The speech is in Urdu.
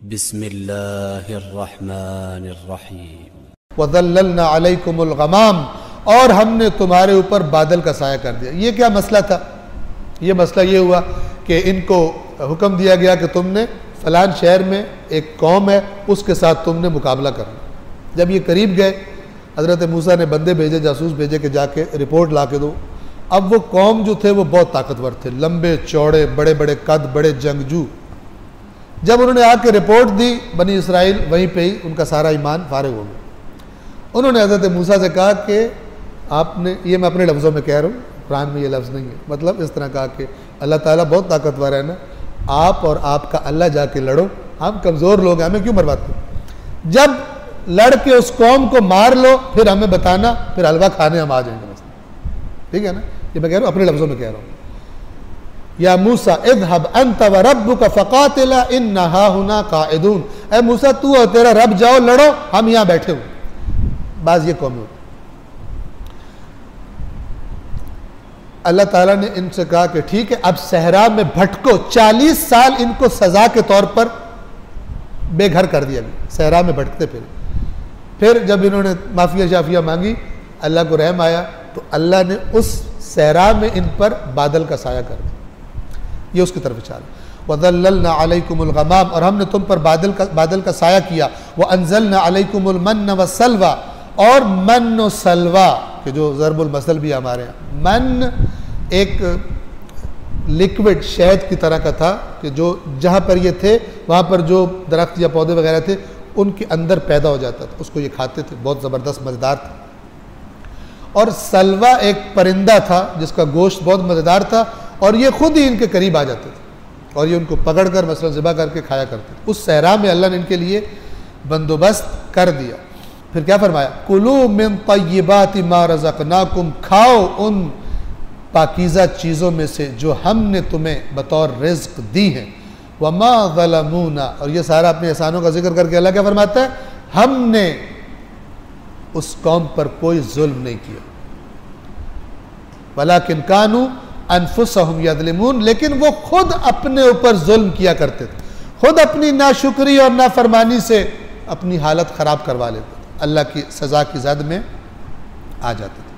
بسم اللہ الرحمن الرحیم وَظَلَّلْنَا عَلَيْكُمُ الْغَمَامِ اور ہم نے تمہارے اوپر بادل کا سایہ کر دیا۔ یہ کیا مسئلہ تھا؟ یہ مسئلہ یہ ہوا کہ ان کو حکم دیا گیا کہ تم نے فلان شہر میں ایک قوم ہے، اس کے ساتھ تم نے مقابلہ کرنا۔ جب یہ قریب گئے، حضرت موسیٰ نے بندے بھیجے، جاسوس بھیجے کہ جا کے رپورٹ لا کے دو۔ اب وہ قوم جو تھے وہ بہت طاقتور تھے، لمبے چوڑے، بڑے بڑے قد، بڑے جنگجو۔ جب انہوں نے آ کے رپورٹ دی بنی اسرائیل، وہیں پہ ہی ان کا سارا ایمان فارغ ہو گیا۔ انہوں نے حضرت موسیٰ سے کہا کہ آپ نے، یہ میں اپنے لفظوں میں کہہ رہا ہوں، قرآن میں یہ لفظ نہیں ہے، مطلب اس طرح کہا کہ اللہ تعالیٰ بہت طاقتور ہے نا، آپ اور آپ کا اللہ جا کے لڑو، ہم کمزور لوگ ہیں، ہمیں کیوں مرواتے ہیں؟ جب لڑ کے اس قوم کو مار لو پھر ہمیں بتانا، پھر حلوہ کھانے ہم آ جائیں گے۔ ٹھیک ہے نا؟ یہ میں کہہ رہا ہوں، اپنے لفظوں میں کہہ رہا ہوں۔ یا موسیٰ اذهب انت وربک فقاتلا انا ہاہنا قاعدون، اے موسیٰ تو اور تیرا رب جاؤ لڑو، ہم یہاں بیٹھے ہوئے۔ بعض یہ قومیں ہوتی، اللہ تعالیٰ نے ان سے کہا کہ ٹھیک ہے اب صحرا میں بھٹکو، 40 سال ان کو سزا کے طور پر بے گھر کر دیا گیا، صحرا میں بھٹکتے پھر جب انہوں نے معافیہ شافیہ مانگی، اللہ کو رحم آیا تو اللہ نے اس صحرا میں ان پر بادل کا سایہ کر دیا۔ یہ اس کی طرف اشارہ۔ وَظَلَّلْنَا عَلَيْكُمُ الْغَمَامِ اور ہم نے تم پر بادل کا سایہ کیا۔ وَأَنزَلْنَا عَلَيْكُمُ الْمَنَّ وَالسَّلْوَىٰ اور من و سلوہ کہ جو ضرب المثل بھی ہمارے ہیں، من ایک لیکوڈ شہد کی طرح کا تھا کہ جو جہاں پر یہ تھے وہاں پر جو درخت یا پودے وغیرہ تھے ان کے اندر پیدا ہو جاتا تھا، اس کو یہ کھاتے تھے، بہت زبردست مزیدار تھا۔ اور سلوہ ایک پرندہ تھا جس کا گوشت بہت مزیدار تھا اور یہ خود ہی ان کے قریب آ جاتے تھے اور یہ ان کو پکڑ کر مثلا ذبح کر کے کھایا کرتے تھے۔ اس صحرا میں اللہ نے ان کے لیے بندوبست کر دیا۔ پھر کیا فرمایا؟ کُلُوا مِن طَیِّبَاتِ مَا رَزَقْنَاکُمْ، کھاؤ ان پاکیزہ چیزوں میں سے جو ہم نے تمہیں بطور رزق دی ہیں۔ وَمَا ظَلَمُونَا اور یہ سارا اپنے احسانوں کا ذکر کر کے اللہ کیا فرماتا ہے؟ ہم نے اس قوم پر کوئی ظلم نہیں کیا۔ وَلَٰكِنْ كَانُوا أَنفُسَهُمْ يَظْلِمُونَ لیکن وہ خود اپنے اوپر ظلم کیا کرتے تھے، خود اپنی ناشکری اور نافرمانی سے اپنی حالت خراب کروا لیتے تھے، اللہ کی سزا کی زد میں آ جاتے تھے۔